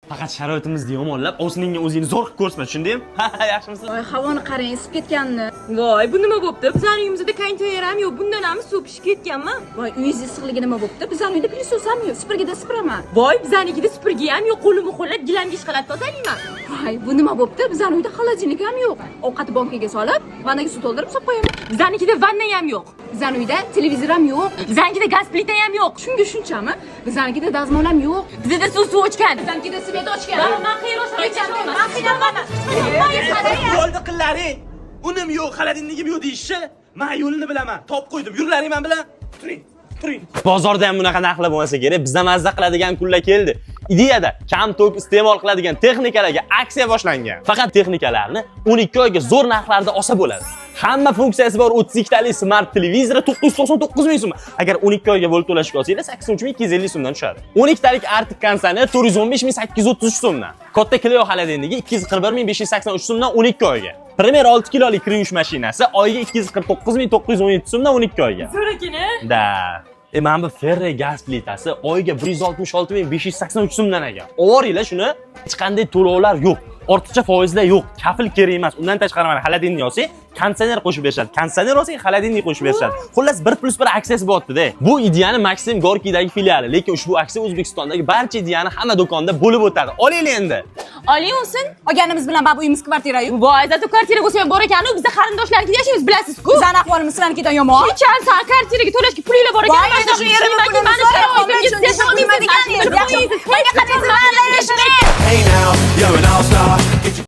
Faqat sharoitimizni yomonlab, o'zingga o'zingni zo'r qilib ko'rsatma, tushundingmi? Ha, yaxshimisiz? Voy, havoni qarang, isib ketganini. Voy, bu nima bo'pti? Bizning uyimizda kondisioner ham yo'q, bundan ham suv pishib ketganmi? Voy, uyingiz issiqligi nima bo'pti? Bizning uyda plyus ham yo'q, supurgida supuraman. Voy, biznikida supurgi ham yo'q, qo'limni qo'llab gilamga ishqalab tozalayman. Voy, bu nima bo'pti? Bizning uyda xolodilnik ham yo'q. Ovqatni bankaga solib, vannaga suv to'ldirib solib qo'yaman. Biznikida vanna ham yo'q. Bizning uyda televizor ham yo'q. Biznikida gaz plita ham yo'q. Shunga shunchami? Biznikida dazmol ham yo'q. Bizda suv o'chgan. Biznikida svet ochgan. Men qiynalman. Bo'ldi qillaring. Unim yo'q, xolodilnigim yo'q deyishchi. Men yo'lini bilaman. Top qo'ydim. Yurlaring men bilan. Turing. Bozorda ham bunaqa narxlar bo'lmasa kerak. Bizda mazza qiladigan kunlar keldi. Ideyada kam tok iste'mol qiladigan texnikalarga aksiya boshlangan. Faqat texnikalarni 12 oyga zo'r narxlarda olsa bo'ladi. Hamma funksiyasi bor 32 tali smart televizori 999 ming so'm. Agar 12 oyga bo'lib to'lashga olsangiz 83250 so'mdan tushadi. 12 talik Arctic konditsioner 415833 so'mdan. Katta Clio xolodilnigi 241583 so'mdan 12 oyga. Premier 6 kilolik kir yuvish mashinasi oyiga 249917 so'mdan 12 oyga. Zo'r ekan-a? Da. Mana bu Ferre gaz plitasi oyiga 166583 so'mdan ekan. Ovoringlar shuni, hech qanday to'lovlar yo'q. Ortiqcha foizlar yo'q, kafil kerak emas. Undan tashqari mana xolodilnik olsangiz, konditsioner qo'shib berishadi. Konditsioner olsangiz, xolodilnik qo'shib berishadi. Xullas 1+1 aksiyasi bo'lyapti-da. Bu ideyani Maxim Gorkidagi filiali, lekin ushbu aksiya O'zbekistondagi barcha ideyani hamma do'konda bo'lib o'tadi. Olinglar endi. Oling olsin. Olganimiz bilan babu uyimiz kvartira-yu. Voy, zato kvartira bo'lsa ham bor ekan-ku, bizda qarindoshlarnikida yashaymiz, bilasiz-ku. Bizning ahvolimiz sizlarnikidan yomon. Hecham san kvartiraga to'lashga pulingiz bor ekan. Voy, endi shu yerimni pulimiz bor. Manga qanday Hey now, you're an all-star. Get